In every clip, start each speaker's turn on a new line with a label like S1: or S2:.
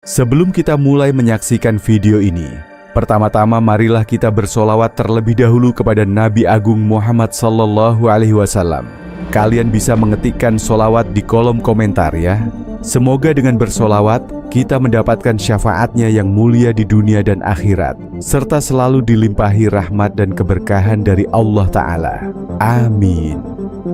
S1: Sebelum kita mulai menyaksikan video ini, pertama-tama marilah kita bersolawat terlebih dahulu kepada Nabi Agung Muhammad Sallallahu Alaihi Wasallam. Kalian bisa mengetikkan solawat di kolom komentar ya. Semoga dengan bersolawat, kita mendapatkan syafaatnya yang mulia di dunia dan akhirat, serta selalu dilimpahi rahmat dan keberkahan dari Allah Ta'ala. Amin.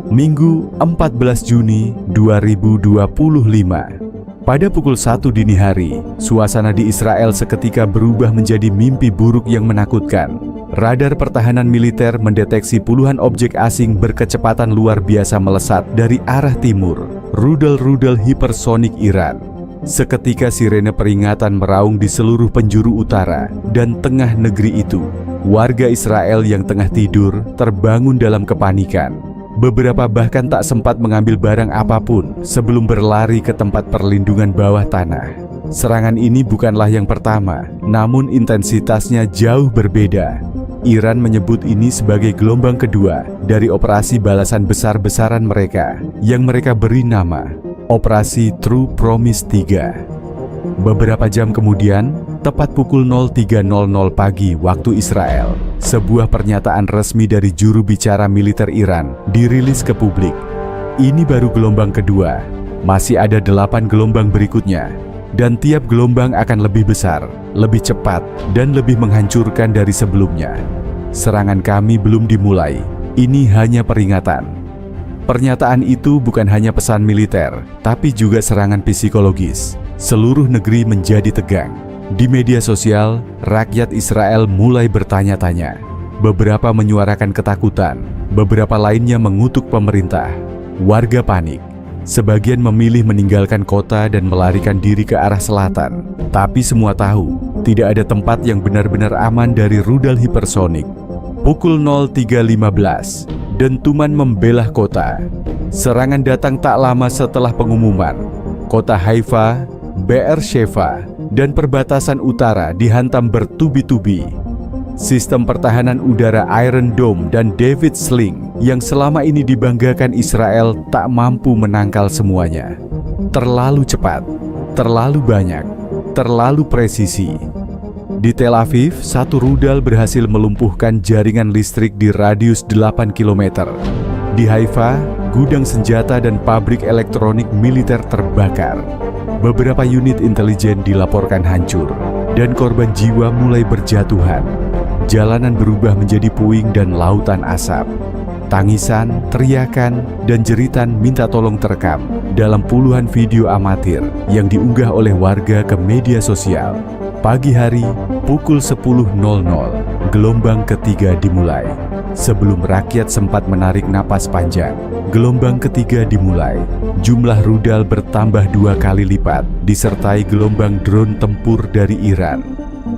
S1: Minggu 14 Juni 2025. Pada pukul 1 dini hari, suasana di Israel seketika berubah menjadi mimpi buruk yang menakutkan. Radar pertahanan militer mendeteksi puluhan objek asing berkecepatan luar biasa melesat dari arah timur, rudal-rudal hipersonik Iran. Seketika sirene peringatan meraung di seluruh penjuru utara dan tengah negeri itu. Warga Israel yang tengah tidur terbangun dalam kepanikan. Beberapa bahkan tak sempat mengambil barang apapun sebelum berlari ke tempat perlindungan bawah tanah. Serangan ini bukanlah yang pertama, namun intensitasnya jauh berbeda. Iran menyebut ini sebagai gelombang kedua dari operasi balasan besar-besaran mereka yang mereka beri nama Operasi True Promise 3. Beberapa jam kemudian, tepat pukul 03.00 pagi waktu Israel, sebuah pernyataan resmi dari juru bicara militer Iran dirilis ke publik. Ini baru gelombang kedua, masih ada 8 gelombang berikutnya, dan tiap gelombang akan lebih besar, lebih cepat, dan lebih menghancurkan dari sebelumnya. Serangan kami belum dimulai, ini hanya peringatan. Pernyataan itu bukan hanya pesan militer, tapi juga serangan psikologis. Seluruh negeri menjadi tegang. Di media sosial, rakyat Israel mulai bertanya-tanya. Beberapa menyuarakan ketakutan, beberapa lainnya mengutuk pemerintah. Warga panik. Sebagian memilih meninggalkan kota dan melarikan diri ke arah selatan. Tapi semua tahu, tidak ada tempat yang benar-benar aman dari rudal hipersonik. Pukul 03.15, dentuman membelah kota. Serangan datang tak lama setelah pengumuman. Kota Haifa, Be'er-Sheva, dan perbatasan utara dihantam bertubi-tubi. Sistem pertahanan udara Iron Dome dan David Sling yang selama ini dibanggakan Israel tak mampu menangkal semuanya. Terlalu cepat, terlalu banyak, terlalu presisi. Di Tel Aviv, satu rudal berhasil melumpuhkan jaringan listrik di radius 8 km. Di Haifa, gudang senjata dan pabrik elektronik militer terbakar. Beberapa unit intelijen dilaporkan hancur, dan korban jiwa mulai berjatuhan. Jalanan berubah menjadi puing dan lautan asap. Tangisan, teriakan, dan jeritan minta tolong terekam dalam puluhan video amatir yang diunggah oleh warga ke media sosial. Pagi hari, pukul 10.00, gelombang ketiga dimulai. Sebelum rakyat sempat menarik napas panjang, gelombang ketiga dimulai. Jumlah rudal bertambah 2 kali lipat, disertai gelombang drone tempur dari Iran.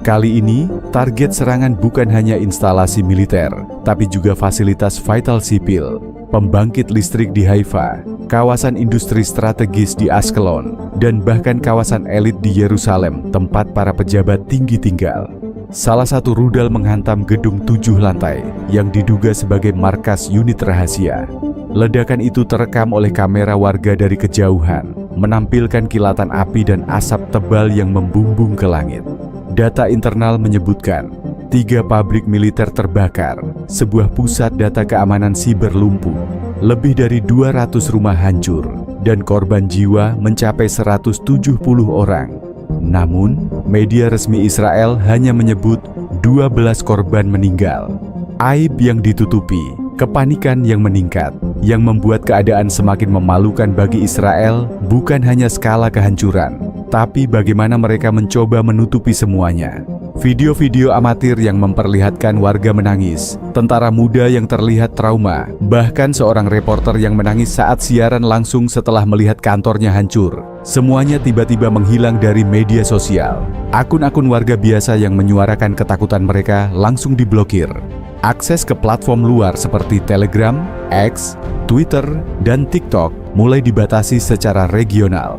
S1: Kali ini, target serangan bukan hanya instalasi militer, tapi juga fasilitas vital sipil, pembangkit listrik di Haifa, kawasan industri strategis di Ashkelon, dan bahkan kawasan elit di Yerusalem, tempat para pejabat tinggi tinggal. Salah satu rudal menghantam gedung 7 lantai yang diduga sebagai markas unit rahasia. Ledakan itu terekam oleh kamera warga dari kejauhan, menampilkan kilatan api dan asap tebal yang membumbung ke langit. Data internal menyebutkan 3 pabrik militer terbakar, sebuah pusat data keamanan siber lumpuh, lebih dari 200 rumah hancur, dan korban jiwa mencapai 170 orang. Namun, media resmi Israel hanya menyebut 12 korban meninggal. Aib yang ditutupi, kepanikan yang meningkat, yang membuat keadaan semakin memalukan bagi Israel bukan hanya skala kehancuran, tapi bagaimana mereka mencoba menutupi semuanya. Video-video amatir yang memperlihatkan warga menangis, tentara muda yang terlihat trauma, bahkan seorang reporter yang menangis saat siaran langsung setelah melihat kantornya hancur. Semuanya tiba-tiba menghilang dari media sosial. Akun-akun warga biasa yang menyuarakan ketakutan mereka langsung diblokir. Akses ke platform luar seperti Telegram, X, Twitter, dan TikTok mulai dibatasi secara regional.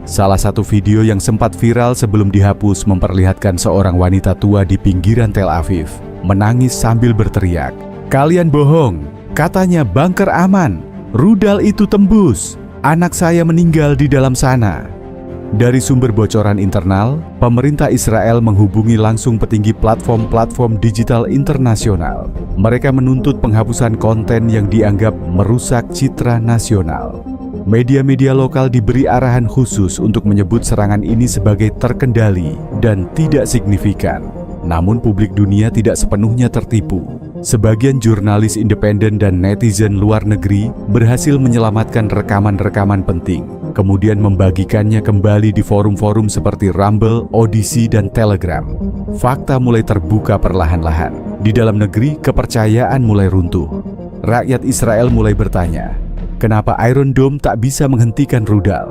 S1: Salah satu video yang sempat viral sebelum dihapus memperlihatkan seorang wanita tua di pinggiran Tel Aviv menangis sambil berteriak, "Kalian bohong, katanya bunker aman, rudal itu tembus, anak saya meninggal di dalam sana." Dari sumber bocoran internal, pemerintah Israel menghubungi langsung petinggi platform-platform digital internasional. Mereka menuntut penghapusan konten yang dianggap merusak citra nasional. Media-media lokal diberi arahan khusus untuk menyebut serangan ini sebagai terkendali dan tidak signifikan. Namun publik dunia tidak sepenuhnya tertipu. Sebagian jurnalis independen dan netizen luar negeri berhasil menyelamatkan rekaman-rekaman penting, kemudian membagikannya kembali di forum-forum seperti Rumble, Odyssey, dan Telegram. Fakta mulai terbuka perlahan-lahan. Di dalam negeri, kepercayaan mulai runtuh. Rakyat Israel mulai bertanya, kenapa Iron Dome tak bisa menghentikan rudal?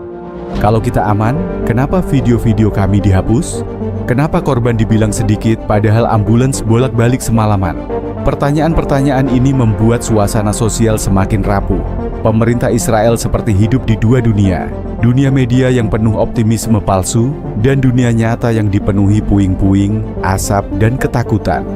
S1: Kalau kita aman, kenapa video-video kami dihapus? Kenapa korban dibilang sedikit padahal ambulans bolak-balik semalaman? Pertanyaan-pertanyaan ini membuat suasana sosial semakin rapuh. Pemerintah Israel seperti hidup di dua dunia. Dunia media yang penuh optimisme palsu dan dunia nyata yang dipenuhi puing-puing, asap, dan ketakutan.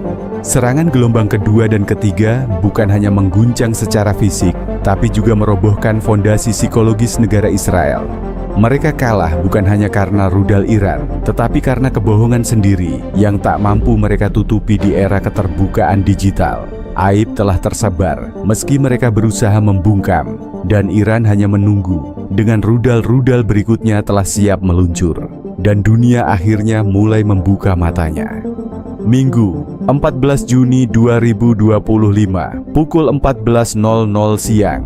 S1: Serangan gelombang kedua dan ketiga bukan hanya mengguncang secara fisik, tapi juga merobohkan fondasi psikologis negara Israel. Mereka kalah bukan hanya karena rudal Iran, tetapi karena kebohongan sendiri yang tak mampu mereka tutupi di era keterbukaan digital. Aib telah tersebar meski mereka berusaha membungkam, dan Iran hanya menunggu. Dengan rudal-rudal berikutnya telah siap meluncur, dan dunia akhirnya mulai membuka matanya. Minggu, 14 Juni 2025, pukul 14.00 siang.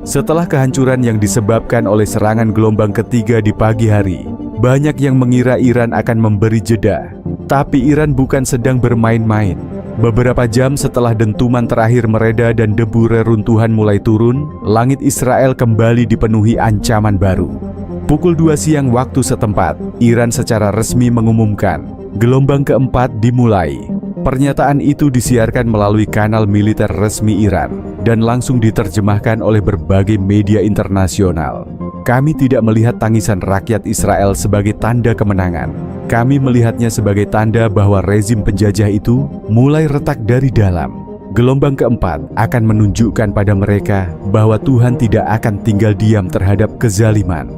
S1: Setelah kehancuran yang disebabkan oleh serangan gelombang ketiga di pagi hari, banyak yang mengira Iran akan memberi jeda. Tapi Iran bukan sedang bermain-main. Beberapa jam setelah dentuman terakhir mereda dan debu reruntuhan mulai turun, langit Israel kembali dipenuhi ancaman baru. Pukul 2 siang waktu setempat, Iran secara resmi mengumumkan gelombang keempat dimulai. Pernyataan itu disiarkan melalui kanal militer resmi Iran dan langsung diterjemahkan oleh berbagai media internasional. Kami tidak melihat tangisan rakyat Israel sebagai tanda kemenangan. Kami melihatnya sebagai tanda bahwa rezim penjajah itu mulai retak dari dalam. Gelombang keempat akan menunjukkan pada mereka bahwa Tuhan tidak akan tinggal diam terhadap kezaliman.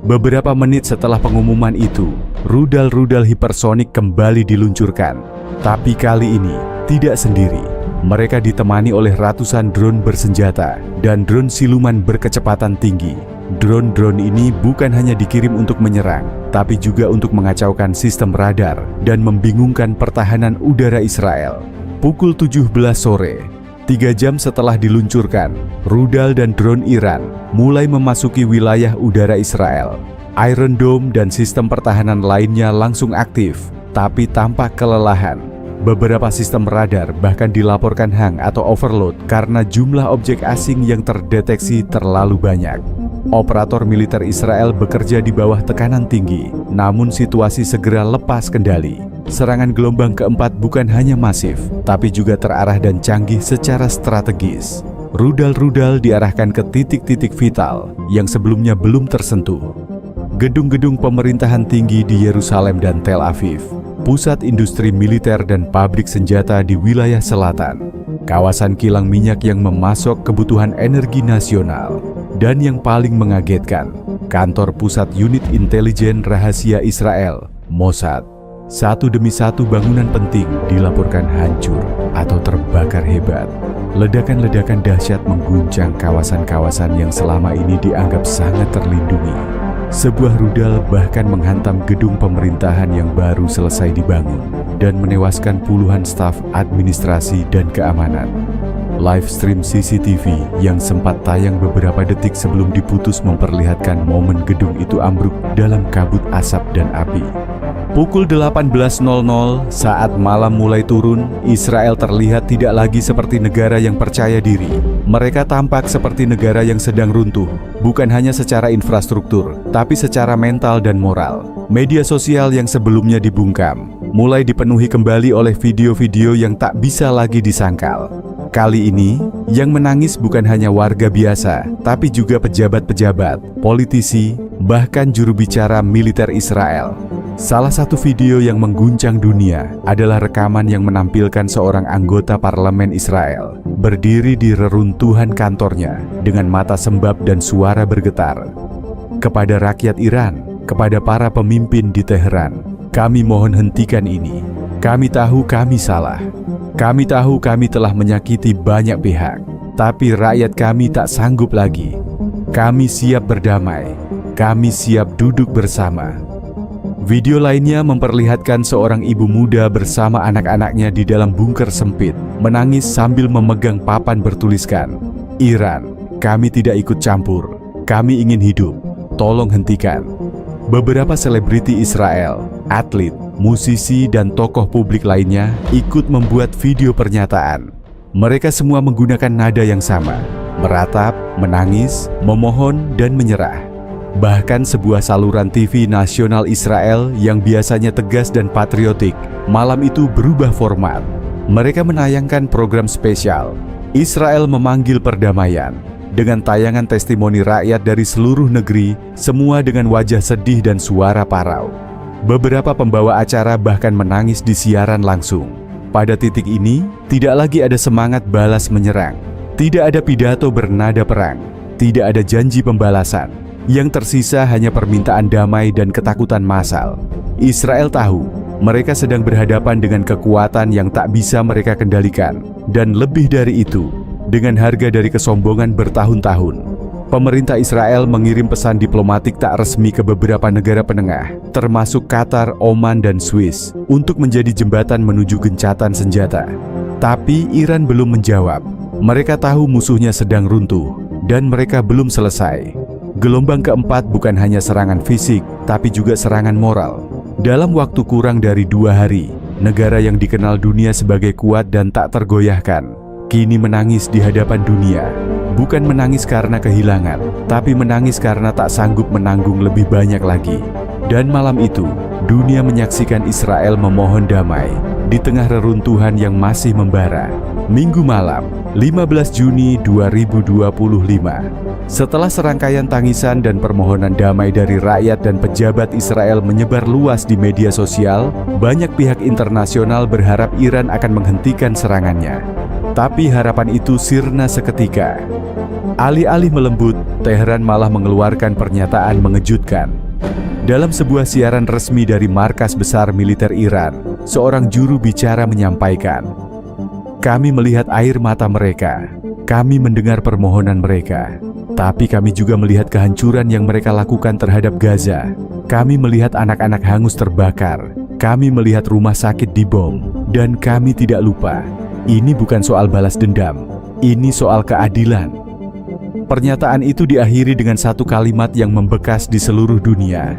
S1: Beberapa menit setelah pengumuman itu, rudal-rudal hipersonik kembali diluncurkan. Tapi kali ini tidak sendiri. Mereka ditemani oleh ratusan drone bersenjata dan drone siluman berkecepatan tinggi. Drone-drone ini bukan hanya dikirim untuk menyerang, tapi juga untuk mengacaukan sistem radar dan membingungkan pertahanan udara Israel. Pukul 17 sore, 3 jam setelah diluncurkan, rudal dan drone Iran mulai memasuki wilayah udara Israel. Iron Dome dan sistem pertahanan lainnya langsung aktif, tapi tampak kelelahan. Beberapa sistem radar bahkan dilaporkan hang atau overload karena jumlah objek asing yang terdeteksi terlalu banyak. Operator militer Israel bekerja di bawah tekanan tinggi, namun situasi segera lepas kendali. Serangan gelombang keempat bukan hanya masif, tapi juga terarah dan canggih secara strategis. Rudal-rudal diarahkan ke titik-titik vital yang sebelumnya belum tersentuh. Gedung-gedung pemerintahan tinggi di Yerusalem dan Tel Aviv, pusat industri militer dan pabrik senjata di wilayah selatan, kawasan kilang minyak yang memasok kebutuhan energi nasional, dan yang paling mengagetkan, kantor pusat unit intelijen rahasia Israel, Mossad. Satu demi satu bangunan penting dilaporkan hancur atau terbakar hebat. Ledakan-ledakan dahsyat mengguncang kawasan-kawasan yang selama ini dianggap sangat terlindungi. Sebuah rudal bahkan menghantam gedung pemerintahan yang baru selesai dibangun dan menewaskan puluhan staf administrasi dan keamanan. Live stream CCTV yang sempat tayang beberapa detik sebelum diputus memperlihatkan momen gedung itu ambruk dalam kabut asap dan api. Pukul 18.00 saat malam mulai turun, Israel terlihat tidak lagi seperti negara yang percaya diri. Mereka tampak seperti negara yang sedang runtuh, bukan hanya secara infrastruktur, tapi secara mental dan moral. Media sosial yang sebelumnya dibungkam, mulai dipenuhi kembali oleh video-video yang tak bisa lagi disangkal. Kali ini, yang menangis bukan hanya warga biasa, tapi juga pejabat-pejabat, politisi, bahkan juru bicara militer Israel. Salah satu video yang mengguncang dunia adalah rekaman yang menampilkan seorang anggota parlemen Israel berdiri di reruntuhan kantornya dengan mata sembab dan suara bergetar. Kepada rakyat Iran, kepada para pemimpin di Teheran, kami mohon hentikan ini. Kami tahu kami salah. Kami tahu kami telah menyakiti banyak pihak, tapi rakyat kami tak sanggup lagi. Kami siap berdamai. Kami siap duduk bersama. Video lainnya memperlihatkan seorang ibu muda bersama anak-anaknya di dalam bunker sempit, menangis sambil memegang papan bertuliskan, "Iran, kami tidak ikut campur. Kami ingin hidup. Tolong hentikan." Beberapa selebriti Israel, atlet, musisi, dan tokoh publik lainnya ikut membuat video pernyataan. Mereka semua menggunakan nada yang sama, meratap, menangis, memohon, dan menyerah. Bahkan sebuah saluran TV nasional Israel yang biasanya tegas dan patriotik, malam itu berubah format. Mereka menayangkan program spesial, Israel Memanggil Perdamaian, dengan tayangan testimoni rakyat dari seluruh negeri, semua dengan wajah sedih dan suara parau. Beberapa pembawa acara bahkan menangis di siaran langsung. Pada titik ini, tidak lagi ada semangat balas menyerang. Tidak ada pidato bernada perang. Tidak ada janji pembalasan. Yang tersisa hanya permintaan damai dan ketakutan massal. Israel tahu, mereka sedang berhadapan dengan kekuatan yang tak bisa mereka kendalikan. Dan lebih dari itu, dengan harga dari kesombongan bertahun-tahun, pemerintah Israel mengirim pesan diplomatik tak resmi ke beberapa negara penengah, termasuk Qatar, Oman, dan Swiss, untuk menjadi jembatan menuju gencatan senjata. Tapi Iran belum menjawab. Mereka tahu musuhnya sedang runtuh, dan mereka belum selesai. Gelombang keempat bukan hanya serangan fisik, tapi juga serangan moral. Dalam waktu kurang dari 2 hari, negara yang dikenal dunia sebagai kuat dan tak tergoyahkan, kini menangis di hadapan dunia. Bukan menangis karena kehilangan, tapi menangis karena tak sanggup menanggung lebih banyak lagi. Dan malam itu, dunia menyaksikan Israel memohon damai di tengah reruntuhan yang masih membara. Minggu malam, 15 Juni 2025. Setelah serangkaian tangisan dan permohonan damai dari rakyat dan pejabat Israel menyebar luas di media sosial, banyak pihak internasional berharap Iran akan menghentikan serangannya. Tapi harapan itu sirna seketika. Alih-alih melembut, Teheran malah mengeluarkan pernyataan mengejutkan. Dalam sebuah siaran resmi dari markas besar militer Iran, seorang juru bicara menyampaikan, "Kami melihat air mata mereka, kami mendengar permohonan mereka, tapi kami juga melihat kehancuran yang mereka lakukan terhadap Gaza. Kami melihat anak-anak hangus terbakar, kami melihat rumah sakit dibom, dan kami tidak lupa. Ini bukan soal balas dendam, ini soal keadilan." Pernyataan itu diakhiri dengan satu kalimat yang membekas di seluruh dunia.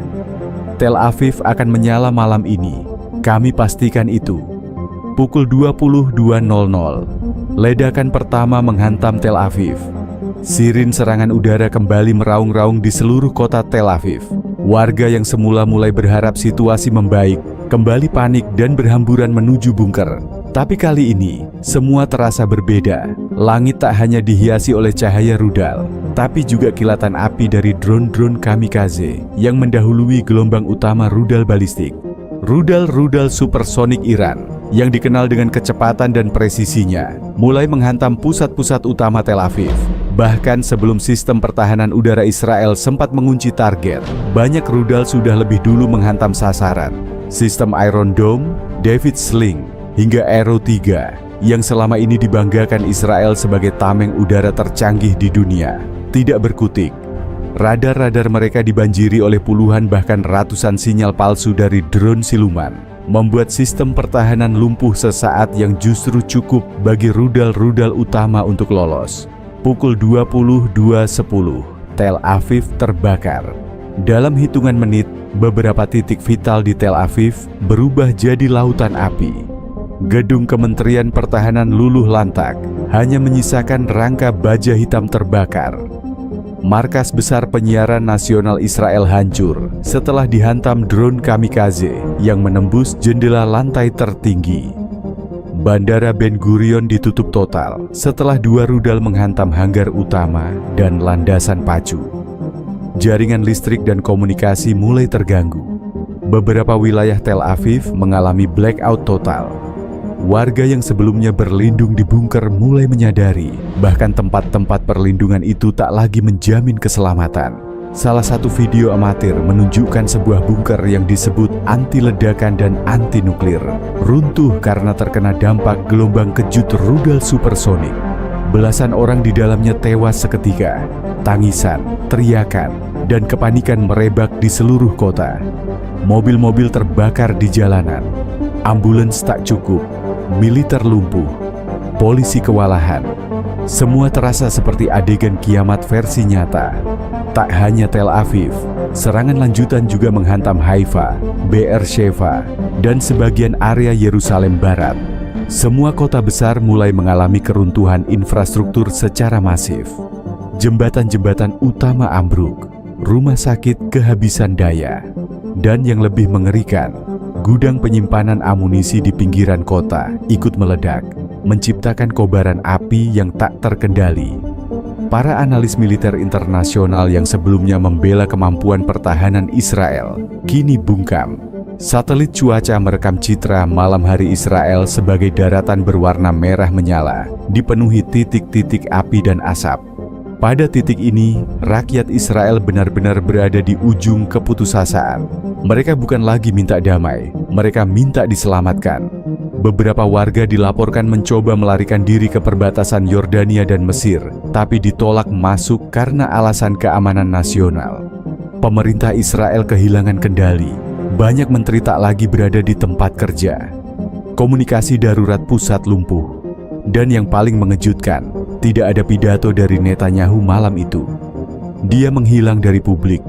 S1: Tel Aviv akan menyala malam ini, kami pastikan itu. Pukul 22.00, ledakan pertama menghantam Tel Aviv. Sirin serangan udara kembali meraung-raung di seluruh kota Tel Aviv. Warga yang semula mulai berharap situasi membaik, kembali panik dan berhamburan menuju bunker. Tapi kali ini, semua terasa berbeda. Langit tak hanya dihiasi oleh cahaya rudal, tapi juga kilatan api dari drone-drone kamikaze yang mendahului gelombang utama rudal balistik. Rudal-rudal supersonik Iran yang dikenal dengan kecepatan dan presisinya mulai menghantam pusat-pusat utama Tel Aviv. Bahkan sebelum sistem pertahanan udara Israel sempat mengunci target, banyak rudal sudah lebih dulu menghantam sasaran. Sistem Iron Dome, David Sling, hingga Arrow 3 yang selama ini dibanggakan Israel sebagai tameng udara tercanggih di dunia, tidak berkutik. Radar-radar mereka dibanjiri oleh puluhan bahkan ratusan sinyal palsu dari drone siluman, membuat sistem pertahanan lumpuh sesaat yang justru cukup bagi rudal-rudal utama untuk lolos. Pukul 22.10, Tel Aviv terbakar. Dalam hitungan menit, beberapa titik vital di Tel Aviv berubah jadi lautan api. Gedung Kementerian Pertahanan luluh lantak, hanya menyisakan rangka baja hitam terbakar. Markas besar penyiaran nasional Israel hancur setelah dihantam drone kamikaze yang menembus jendela lantai tertinggi. Bandara Ben Gurion ditutup total setelah 2 rudal menghantam hanggar utama dan landasan pacu. Jaringan listrik dan komunikasi mulai terganggu. Beberapa wilayah Tel Aviv mengalami blackout total. Warga yang sebelumnya berlindung di bunker mulai menyadari bahkan tempat-tempat perlindungan itu tak lagi menjamin keselamatan. Salah satu video amatir menunjukkan sebuah bunker yang disebut anti ledakan dan anti nuklir runtuh karena terkena dampak gelombang kejut rudal supersonik. Belasan orang di dalamnya tewas seketika. Tangisan, teriakan, dan kepanikan merebak di seluruh kota. Mobil-mobil terbakar di jalanan. Ambulans tak cukup, militer lumpuh, polisi kewalahan. Semua terasa seperti adegan kiamat versi nyata. Tak hanya Tel Aviv, serangan lanjutan juga menghantam Haifa, Beersheva, dan sebagian area Yerusalem Barat. Semua kota besar mulai mengalami keruntuhan infrastruktur secara masif. Jembatan-jembatan utama ambruk, rumah sakit kehabisan daya, dan yang lebih mengerikan, gudang penyimpanan amunisi di pinggiran kota ikut meledak, menciptakan kobaran api yang tak terkendali. Para analis militer internasional yang sebelumnya membela kemampuan pertahanan Israel, kini bungkam. Satelit cuaca merekam citra malam hari Israel sebagai daratan berwarna merah menyala, dipenuhi titik-titik api dan asap. Pada titik ini, rakyat Israel benar-benar berada di ujung keputusasaan. Mereka bukan lagi minta damai, mereka minta diselamatkan. Beberapa warga dilaporkan mencoba melarikan diri ke perbatasan Yordania dan Mesir, tapi ditolak masuk karena alasan keamanan nasional. Pemerintah Israel kehilangan kendali. Banyak menteri tak lagi berada di tempat kerja. Komunikasi darurat pusat lumpuh. Dan yang paling mengejutkan, tidak ada pidato dari Netanyahu malam itu. Dia menghilang dari publik.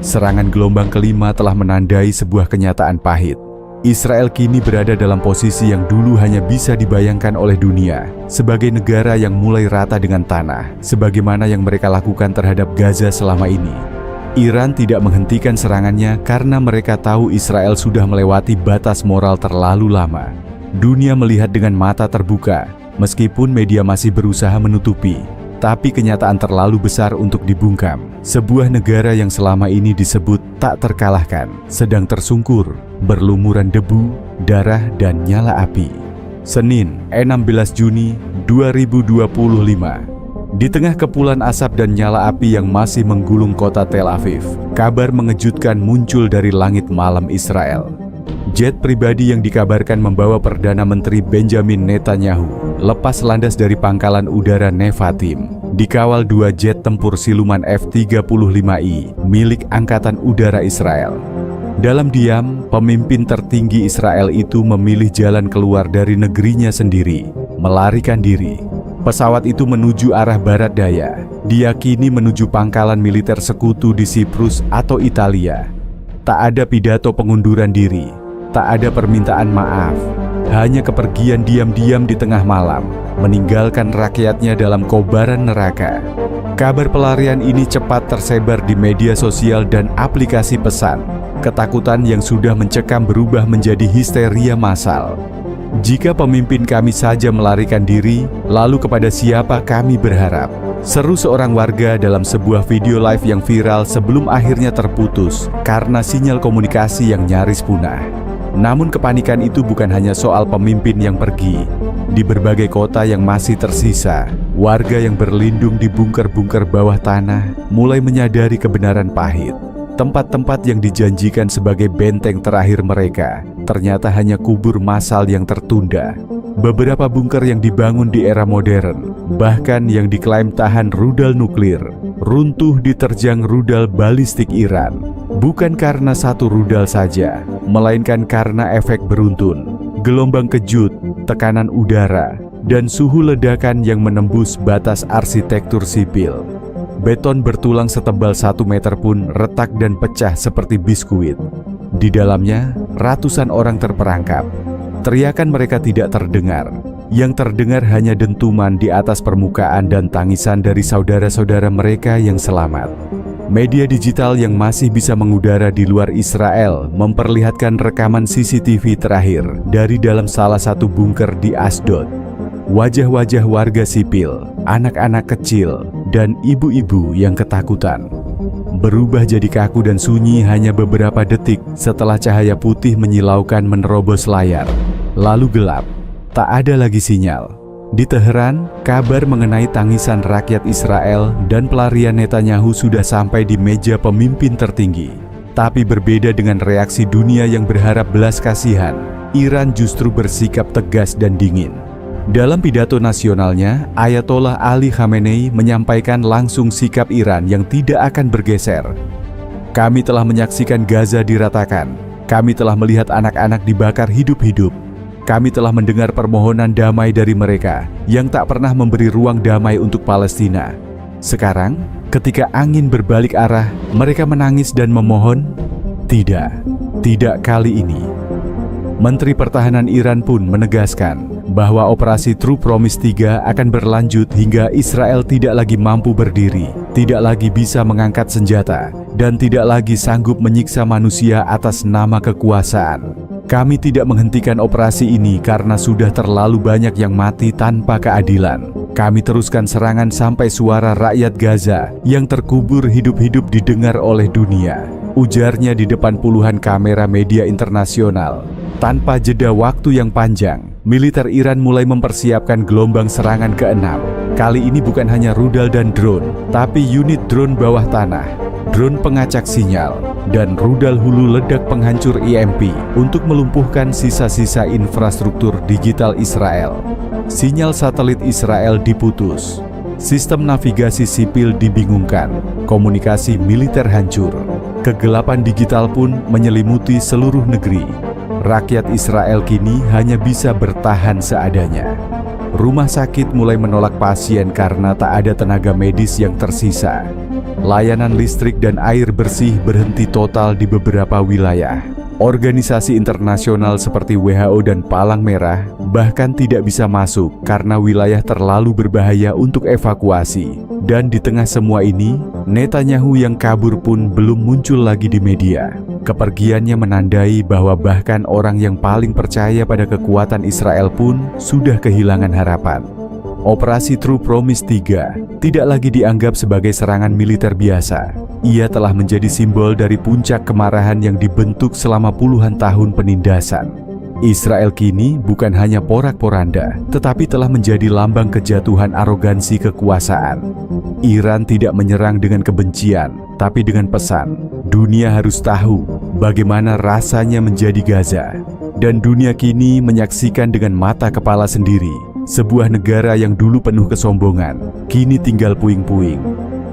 S1: Serangan gelombang kelima telah menandai sebuah kenyataan pahit. Israel kini berada dalam posisi yang dulu hanya bisa dibayangkan oleh dunia sebagai negara yang mulai rata dengan tanah, sebagaimana yang mereka lakukan terhadap Gaza selama ini. Iran tidak menghentikan serangannya karena mereka tahu Israel sudah melewati batas moral terlalu lama. Dunia melihat dengan mata terbuka, meskipun media masih berusaha menutupi, tapi kenyataan terlalu besar untuk dibungkam. Sebuah negara yang selama ini disebut tak terkalahkan, sedang tersungkur, berlumuran debu, darah, dan nyala api. Senin, 16 Juni 2025. Di tengah kepulan asap dan nyala api yang masih menggulung kota Tel Aviv, kabar mengejutkan muncul dari langit malam Israel. Jet pribadi yang dikabarkan membawa Perdana Menteri Benjamin Netanyahu lepas landas dari pangkalan udara Nevatim, dikawal 2 jet tempur siluman F-35I milik Angkatan Udara Israel. Dalam diam, pemimpin tertinggi Israel itu memilih jalan keluar dari negerinya sendiri, melarikan diri. Pesawat itu menuju arah barat daya, diyakini menuju pangkalan militer sekutu di Siprus atau Italia. Tak ada pidato pengunduran diri, tak ada permintaan maaf, hanya kepergian diam-diam di tengah malam, meninggalkan rakyatnya dalam kobaran neraka. Kabar pelarian ini cepat tersebar di media sosial dan aplikasi pesan. Ketakutan yang sudah mencekam berubah menjadi histeria massal. Jika pemimpin kami saja melarikan diri, lalu kepada siapa kami berharap? Seru seorang warga dalam sebuah video live yang viral sebelum akhirnya terputus karena sinyal komunikasi yang nyaris punah. Namun kepanikan itu bukan hanya soal pemimpin yang pergi. Di berbagai kota yang masih tersisa, warga yang berlindung di bunker-bunker bawah tanah mulai menyadari kebenaran pahit. Tempat-tempat yang dijanjikan sebagai benteng terakhir mereka ternyata hanya kubur massal yang tertunda. Beberapa bunker yang dibangun di era modern, bahkan yang diklaim tahan rudal nuklir, runtuh diterjang rudal balistik Iran. Bukan karena satu rudal saja, melainkan karena efek beruntun, gelombang kejut, tekanan udara, dan suhu ledakan yang menembus batas arsitektur sipil. Beton bertulang setebal 1 meter pun retak dan pecah seperti biskuit. Di dalamnya, ratusan orang terperangkap. Teriakan mereka tidak terdengar. Yang terdengar hanya dentuman di atas permukaan dan tangisan dari saudara-saudara mereka yang selamat. Media digital yang masih bisa mengudara di luar Israel memperlihatkan rekaman CCTV terakhir dari dalam salah satu bunker di Asdod. Wajah-wajah warga sipil, anak-anak kecil, dan ibu-ibu yang ketakutan berubah jadi kaku dan sunyi hanya beberapa detik setelah cahaya putih menyilaukan menerobos layar. Lalu gelap, tak ada lagi sinyal. Di Teheran, kabar mengenai tangisan rakyat Israel dan pelarian Netanyahu sudah sampai di meja pemimpin tertinggi. Tapi berbeda dengan reaksi dunia yang berharap belas kasihan, Iran justru bersikap tegas dan dingin. Dalam pidato nasionalnya, Ayatollah Ali Khamenei menyampaikan langsung sikap Iran yang tidak akan bergeser. Kami telah menyaksikan Gaza diratakan. Kami telah melihat anak-anak dibakar hidup-hidup. Kami telah mendengar permohonan damai dari mereka yang tak pernah memberi ruang damai untuk Palestina. Sekarang, ketika angin berbalik arah, mereka menangis dan memohon? Tidak kali ini. Menteri Pertahanan Iran pun menegaskan bahwa operasi True Promise 3 akan berlanjut hingga Israel tidak lagi mampu berdiri, tidak lagi bisa mengangkat senjata, dan tidak lagi sanggup menyiksa manusia atas nama kekuasaan. Kami tidak menghentikan operasi ini karena sudah terlalu banyak yang mati tanpa keadilan. Kami teruskan serangan sampai suara rakyat Gaza yang terkubur hidup-hidup didengar oleh dunia, ujarnya di depan puluhan kamera media internasional. Tanpa jeda waktu yang panjang, militer Iran mulai mempersiapkan gelombang serangan ke-6. Kali ini bukan hanya rudal dan drone, tapi unit drone bawah tanah, drone pengacak sinyal, dan rudal hulu ledak penghancur EMP untuk melumpuhkan sisa-sisa infrastruktur digital Israel. Sinyal satelit Israel diputus, sistem navigasi sipil dibingungkan, komunikasi militer hancur, kegelapan digital pun menyelimuti seluruh negeri. Rakyat Israel kini hanya bisa bertahan seadanya. Rumah sakit mulai menolak pasien karena tak ada tenaga medis yang tersisa. Layanan listrik dan air bersih berhenti total di beberapa wilayah. Organisasi internasional seperti WHO dan Palang Merah bahkan tidak bisa masuk karena wilayah terlalu berbahaya untuk evakuasi. Dan di tengah semua ini, Netanyahu yang kabur pun belum muncul lagi di media. Kepergiannya menandai bahwa bahkan orang yang paling percaya pada kekuatan Israel pun sudah kehilangan harapan. Operasi True Promise 3 tidak lagi dianggap sebagai serangan militer biasa. Ia telah menjadi simbol dari puncak kemarahan yang dibentuk selama puluhan tahun penindasan. Israel kini bukan hanya porak-poranda, tetapi telah menjadi lambang kejatuhan arogansi kekuasaan. Iran tidak menyerang dengan kebencian, tapi dengan pesan, dunia harus tahu bagaimana rasanya menjadi Gaza. Dan dunia kini menyaksikan dengan mata kepala sendiri, sebuah negara yang dulu penuh kesombongan, kini tinggal puing-puing.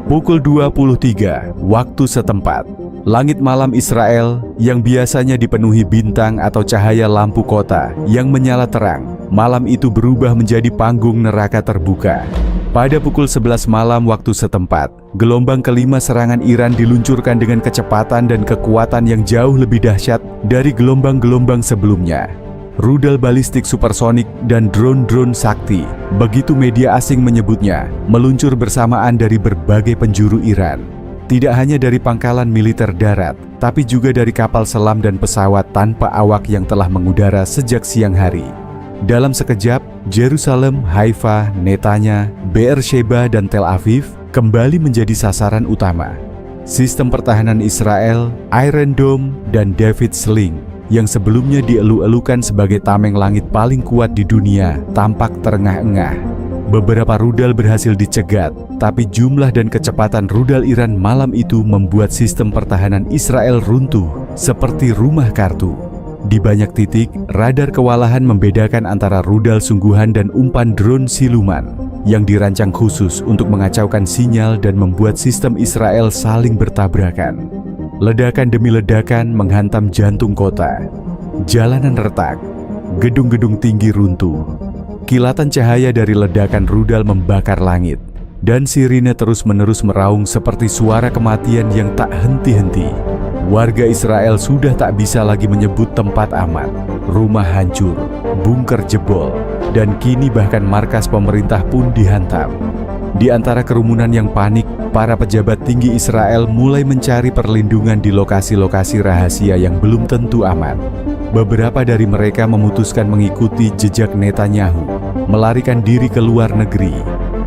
S1: Pukul 23 waktu setempat, langit malam Israel yang biasanya dipenuhi bintang atau cahaya lampu kota yang menyala terang, malam itu berubah menjadi panggung neraka terbuka. Pada pukul 11 malam waktu setempat, gelombang kelima serangan Iran diluncurkan dengan kecepatan dan kekuatan yang jauh lebih dahsyat dari gelombang-gelombang sebelumnya. Rudal balistik supersonik dan drone-drone sakti, begitu media asing menyebutnya, meluncur bersamaan dari berbagai penjuru Iran. Tidak hanya dari pangkalan militer darat, tapi juga dari kapal selam dan pesawat tanpa awak yang telah mengudara sejak siang hari. Dalam sekejap, Yerusalem, Haifa, Netanya, Beersheba, dan Tel Aviv kembali menjadi sasaran utama. Sistem pertahanan Israel, Iron Dome, dan David Sling yang sebelumnya dielu-elukan sebagai tameng langit paling kuat di dunia tampak terengah-engah. Beberapa rudal berhasil dicegat, tapi jumlah dan kecepatan rudal Iran malam itu membuat sistem pertahanan Israel runtuh seperti rumah kartu. Di banyak titik, radar kewalahan membedakan antara rudal sungguhan dan umpan drone siluman yang dirancang khusus untuk mengacaukan sinyal dan membuat sistem Israel saling bertabrakan. Ledakan demi ledakan menghantam jantung kota. Jalanan retak, gedung-gedung tinggi runtuh. Kilatan cahaya dari ledakan rudal membakar langit, dan sirine terus-menerus meraung seperti suara kematian yang tak henti-henti. Warga Israel sudah tak bisa lagi menyebut tempat aman. Rumah hancur, bunker jebol, dan kini bahkan markas pemerintah pun dihantam. Di antara kerumunan yang panik, para pejabat tinggi Israel mulai mencari perlindungan di lokasi-lokasi rahasia yang belum tentu aman. Beberapa dari mereka memutuskan mengikuti jejak Netanyahu, melarikan diri ke luar negeri.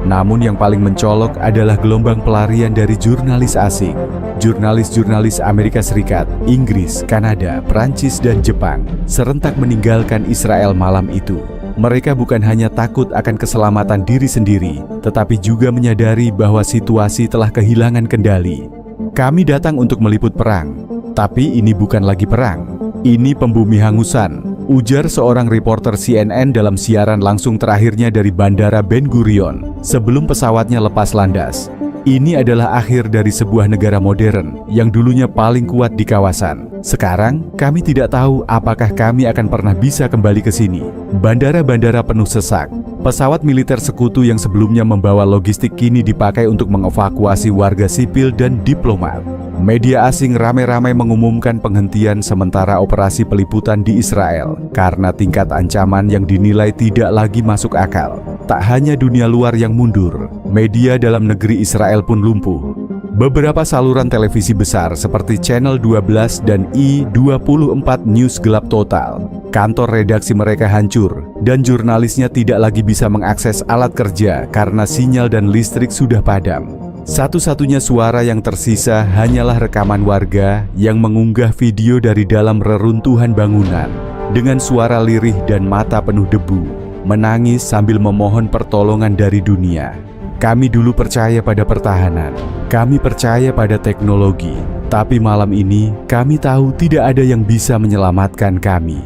S1: Namun yang paling mencolok adalah gelombang pelarian dari jurnalis asing. Jurnalis-jurnalis Amerika Serikat, Inggris, Kanada, Prancis, dan Jepang serentak meninggalkan Israel malam itu. Mereka bukan hanya takut akan keselamatan diri sendiri, tetapi juga menyadari bahwa situasi telah kehilangan kendali. Kami datang untuk meliput perang, tapi ini bukan lagi perang. Ini pembumi hangusan, ujar seorang reporter CNN dalam siaran langsung terakhirnya dari Bandara Ben Gurion sebelum pesawatnya lepas landas. Ini adalah akhir dari sebuah negara modern yang dulunya paling kuat di kawasan. Sekarang, kami tidak tahu apakah kami akan pernah bisa kembali ke sini. Bandara-bandara penuh sesak. Pesawat militer sekutu yang sebelumnya membawa logistik kini dipakai untuk mengevakuasi warga sipil dan diplomat. Media asing ramai-ramai mengumumkan penghentian sementara operasi peliputan di Israel karena tingkat ancaman yang dinilai tidak lagi masuk akal. Tak hanya dunia luar yang mundur, media dalam negeri Israel pun lumpuh. Beberapa saluran televisi besar seperti Channel 12 dan I24 News gelap total. Kantor redaksi mereka hancur, dan jurnalisnya tidak lagi bisa mengakses alat kerja karena sinyal dan listrik sudah padam. Satu-satunya suara yang tersisa hanyalah rekaman warga yang mengunggah video dari dalam reruntuhan bangunan dengan suara lirih dan mata penuh debu, menangis sambil memohon pertolongan dari dunia. Kami dulu percaya pada pertahanan, kami percaya pada teknologi, tapi malam ini kami tahu tidak ada yang bisa menyelamatkan kami,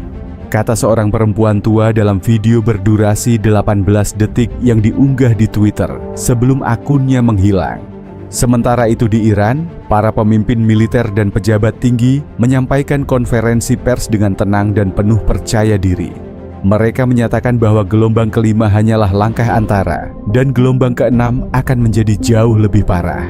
S1: kata seorang perempuan tua dalam video berdurasi 18 detik yang diunggah di Twitter sebelum akunnya menghilang. Sementara itu di Iran, para pemimpin militer dan pejabat tinggi menyampaikan konferensi pers dengan tenang dan penuh percaya diri. Mereka menyatakan bahwa gelombang kelima hanyalah langkah antara, dan gelombang keenam akan menjadi jauh lebih parah.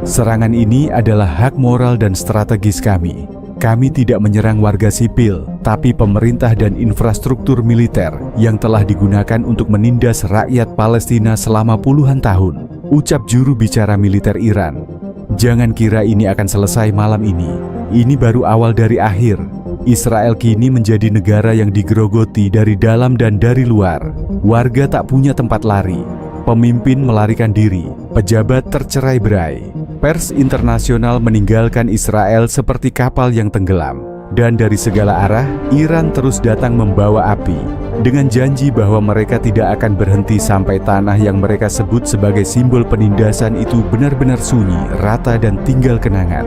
S1: Serangan ini adalah hak moral dan strategis kami. Kami tidak menyerang warga sipil, tapi pemerintah dan infrastruktur militer yang telah digunakan untuk menindas rakyat Palestina selama puluhan tahun, ucap juru bicara militer Iran. Jangan kira ini akan selesai malam ini. Ini baru awal dari akhir. Israel kini menjadi negara yang digerogoti dari dalam dan dari luar. Warga tak punya tempat lari. Pemimpin melarikan diri. Pejabat tercerai-berai. Pers internasional meninggalkan Israel seperti kapal yang tenggelam. Dan dari segala arah, Iran terus datang membawa api, dengan janji bahwa mereka tidak akan berhenti sampai tanah yang mereka sebut sebagai simbol penindasan itu benar-benar sunyi, rata dan tinggal kenangan.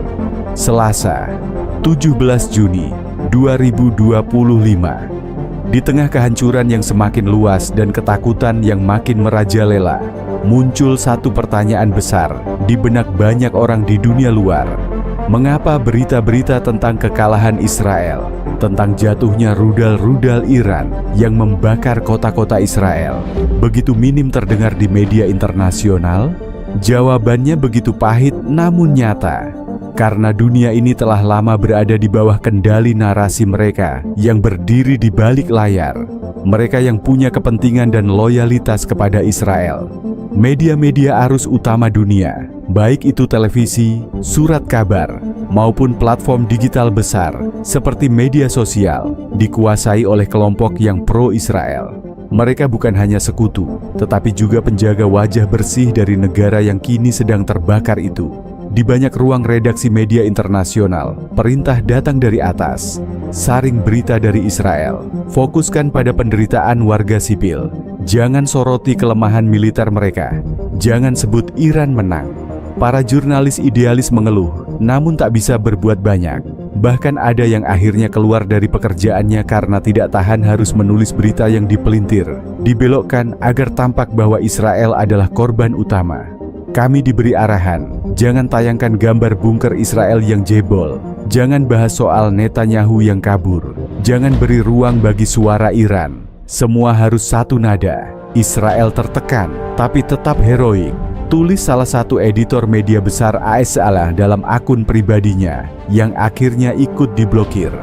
S1: Selasa, 17 Juni 2025. Di tengah kehancuran yang semakin luas dan ketakutan yang makin merajalela, muncul satu pertanyaan besar di benak banyak orang di dunia luar. Mengapa berita-berita tentang kekalahan Israel, tentang jatuhnya rudal-rudal Iran yang membakar kota-kota Israel, begitu minim terdengar di media internasional? Jawabannya begitu pahit namun nyata. Karena dunia ini telah lama berada di bawah kendali narasi mereka yang berdiri di balik layar. Mereka yang punya kepentingan dan loyalitas kepada Israel. Media-media arus utama dunia, baik itu televisi, surat kabar, maupun platform digital besar seperti media sosial, dikuasai oleh kelompok yang pro-Israel. Mereka bukan hanya sekutu, tetapi juga penjaga wajah bersih dari negara yang kini sedang terbakar itu. Di banyak ruang redaksi media internasional, perintah datang dari atas. Saring berita dari Israel, fokuskan pada penderitaan warga sipil. Jangan soroti kelemahan militer mereka. Jangan sebut Iran menang. Para jurnalis idealis mengeluh, namun tak bisa berbuat banyak. Bahkan ada yang akhirnya keluar dari pekerjaannya karena tidak tahan harus menulis berita yang dipelintir, dibelokkan agar tampak bahwa Israel adalah korban utama. Kami diberi arahan, jangan tayangkan gambar bunker Israel yang jebol, jangan bahas soal Netanyahu yang kabur, jangan beri ruang bagi suara Iran. Semua harus satu nada. Israel tertekan, tapi tetap heroik, tulis salah satu editor media besar AS dalam akun pribadinya, yang akhirnya ikut diblokir.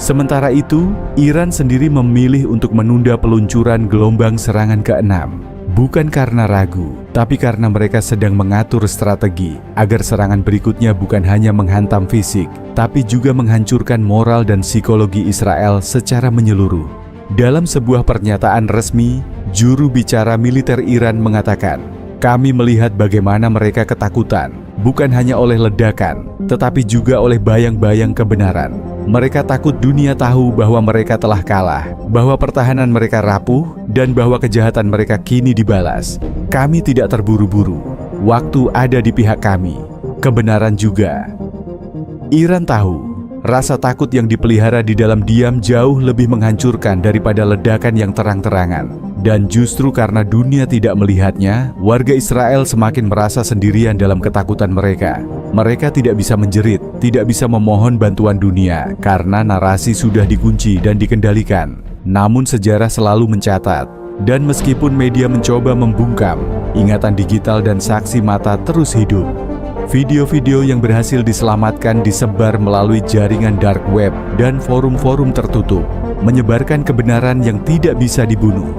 S1: Sementara itu, Iran sendiri memilih untuk menunda peluncuran gelombang serangan ke-6. Bukan karena ragu, tapi karena mereka sedang mengatur strategi agar serangan berikutnya bukan hanya menghantam fisik, tapi juga menghancurkan moral dan psikologi Israel secara menyeluruh. Dalam sebuah pernyataan resmi, juru bicara militer Iran mengatakan, "Kami melihat bagaimana mereka ketakutan, bukan hanya oleh ledakan, tetapi juga oleh bayang-bayang kebenaran. Mereka takut dunia tahu bahwa mereka telah kalah, bahwa pertahanan mereka rapuh, dan bahwa kejahatan mereka kini dibalas. Kami tidak terburu-buru. Waktu ada di pihak kami. Kebenaran juga. Iran tahu, rasa takut yang dipelihara di dalam diam jauh lebih menghancurkan daripada ledakan yang terang-terangan. Dan justru karena dunia tidak melihatnya, warga Israel semakin merasa sendirian dalam ketakutan mereka. Mereka tidak bisa menjerit, tidak bisa memohon bantuan dunia, karena narasi sudah dikunci dan dikendalikan. Namun sejarah selalu mencatat, dan meskipun media mencoba membungkam, ingatan digital dan saksi mata terus hidup. Video-video yang berhasil diselamatkan disebar melalui jaringan dark web dan forum-forum tertutup, menyebarkan kebenaran yang tidak bisa dibunuh.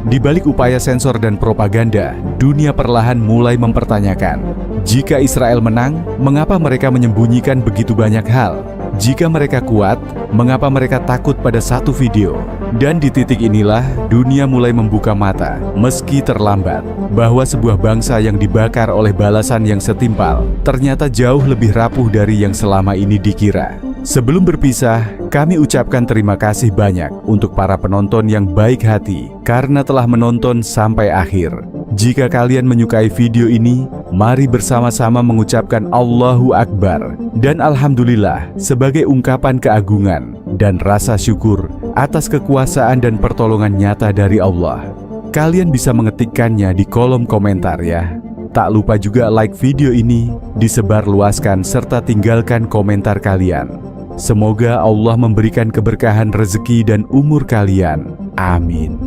S1: Di balik upaya sensor dan propaganda, dunia perlahan mulai mempertanyakan, jika Israel menang, mengapa mereka menyembunyikan begitu banyak hal? Jika mereka kuat, mengapa mereka takut pada satu video? Dan di titik inilah, dunia mulai membuka mata, meski terlambat, bahwa sebuah bangsa yang dibakar oleh balasan yang setimpal, ternyata jauh lebih rapuh dari yang selama ini dikira. Sebelum berpisah, kami ucapkan terima kasih banyak untuk para penonton yang baik hati karena telah menonton sampai akhir. Jika kalian menyukai video ini, mari bersama-sama mengucapkan Allahu Akbar dan Alhamdulillah sebagai ungkapan keagungan dan rasa syukur atas kekuasaan dan pertolongan nyata dari Allah. Kalian bisa mengetikkannya di kolom komentar ya. Tak lupa juga like video ini, disebarluaskan serta tinggalkan komentar kalian. Semoga Allah memberikan keberkahan rezeki dan umur kalian. Amin.